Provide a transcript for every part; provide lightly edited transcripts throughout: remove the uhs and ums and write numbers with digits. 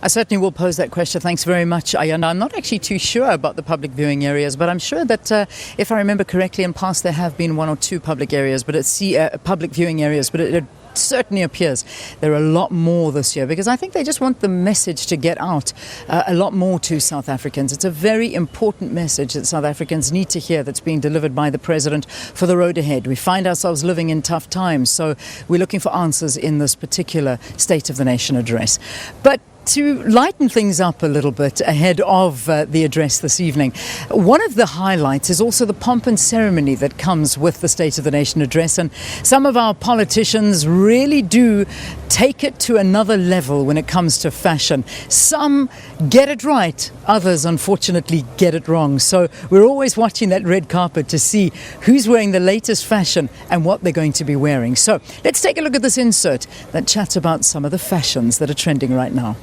I certainly will pose that question. Thanks very much, Ayanda. I'm not actually too sure about the public viewing areas, but I'm sure that if I remember correctly, in past there have been one or two public areas, but it's public viewing areas, but it certainly appears there are a lot more this year, because I think they just want the message to get out a lot more to South Africans. It's a very important message that South Africans need to hear, that's being delivered by the President for the road ahead. We find ourselves living in tough times, so we're looking for answers in this particular State of the Nation address. But to lighten things up a little bit ahead of the address this evening, one of the highlights is also the pomp and ceremony that comes with the State of the Nation address, and some of our politicians really do take it to another level when it comes to fashion. Some get it right, others unfortunately get it wrong. So we're always watching that red carpet to see who's wearing the latest fashion and what they're going to be wearing. So let's take a look at this insert that chats about some of the fashions that are trending right now.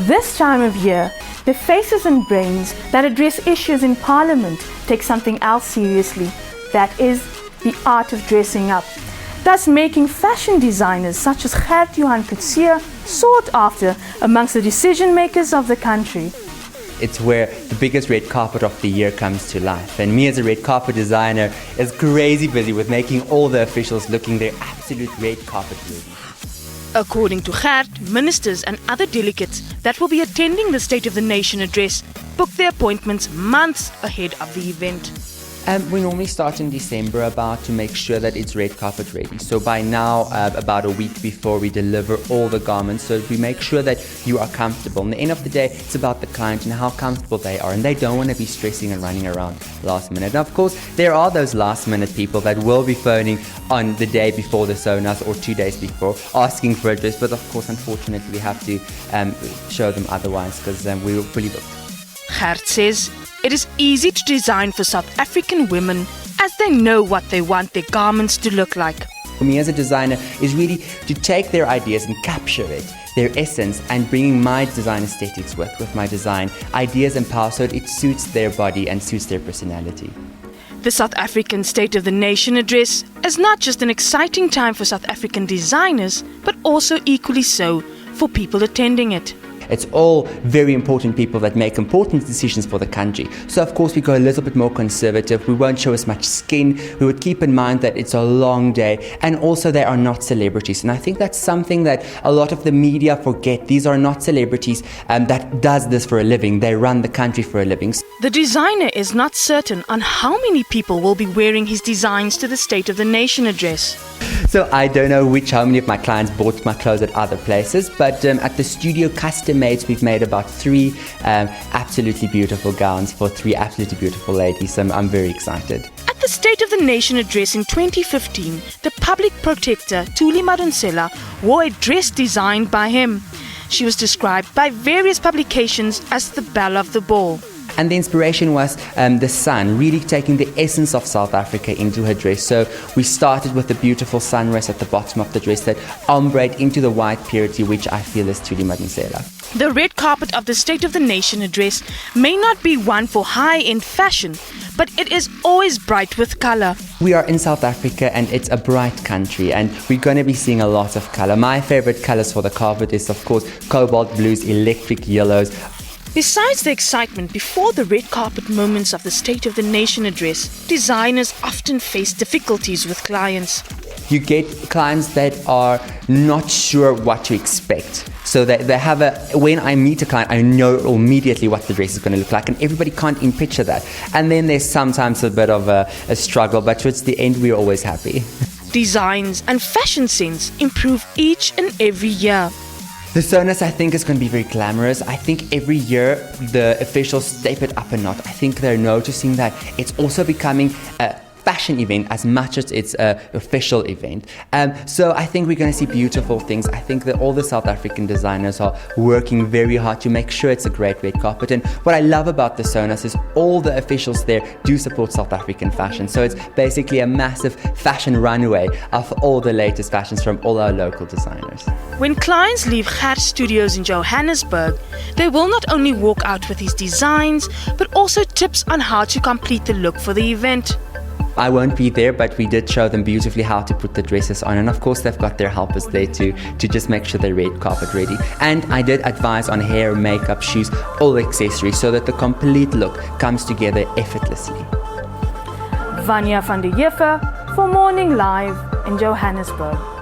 This time of year, the faces and brains that address issues in Parliament take something else seriously. That is the art of dressing up, thus making fashion designers such as Gert-Johan Coetzee sought after amongst the decision makers of the country. It's where the biggest red carpet of the year comes to life. And me as a red carpet designer is crazy busy with making all the officials looking their absolute red carpet ready. According to Gert, ministers and other delegates that will be attending the State of the Nation address book their appointments months ahead of the event. We normally start in December to make sure that it's red carpet ready. So by now, about a week before, we deliver all the garments, so we make sure that you are comfortable. And at the end of the day, it's about the client and how comfortable they are, and they don't want to be stressing and running around last minute. And of course, there are those last minute people that will be phoning on the day before the SONAs or 2 days before, asking for a dress, but of course, unfortunately, we have to show them otherwise, because we were fully booked. Gert says it is easy to design for South African women, as they know what they want their garments to look like. For me as a designer is really to take their ideas and capture it, their essence, and bringing my design aesthetics with my design ideas and power, so it suits their body and suits their personality. The South African State of the Nation address is not just an exciting time for South African designers, but also equally so for people attending it. It's all very important people that make important decisions for the country. So of course we go a little bit more conservative. We won't show as much skin. We would keep in mind that it's a long day, and also they are not celebrities. And I think that's something that a lot of the media forget. These are not celebrities that does this for a living. They run the country for a living. The designer is not certain on how many people will be wearing his designs to the State of the Nation address. So I don't know how many of my clients bought my clothes at other places, but at the studio custom mades, we've made about 3 absolutely beautiful gowns for 3 absolutely beautiful ladies. So I'm very excited. At the State of the Nation address in 2015, the public protector Thuli Madonsela wore a dress designed by him. She was described by various publications as the belle of the ball. And the inspiration was the sun, really taking the essence of South Africa into her dress. So we started with the beautiful sunrise at the bottom of the dress that ombrade into the white purity, which I feel is Thuli Madonsela. The red carpet of the State of the Nation address may not be one for high-end fashion, but it is always bright with color. We are in South Africa and it's a bright country, and we're going to be seeing a lot of color. My favorite colors for the carpet is, of course, cobalt blues, electric yellows. Besides the excitement before the red carpet moments of the State of the Nation address, designers often face difficulties with clients. You get clients that are not sure what to expect. So they have when I meet a client, I know immediately what the dress is going to look like, and everybody can't even picture that. And then there's sometimes a bit of a struggle, but towards the end, we're always happy. Designs and fashion sense improve each and every year. The SONAs, I think, is going to be very glamorous. I think every year the officials step it up a notch. I think they're noticing that it's also becoming fashion event as much as it's an official event. So I think we're going to see beautiful things. I think that all the South African designers are working very hard to make sure it's a great red carpet. And what I love about the SONAs is all the officials there do support South African fashion. So it's basically a massive fashion runway of all the latest fashions from all our local designers. When clients leave Gert Studios in Johannesburg, they will not only walk out with his designs, but also tips on how to complete the look for the event. I won't be there, but we did show them beautifully how to put the dresses on, and of course they've got their helpers there to just make sure they're red carpet ready. And I did advise on hair, makeup, shoes, all accessories, so that the complete look comes together effortlessly. Vania van der Heever for Morning Live in Johannesburg.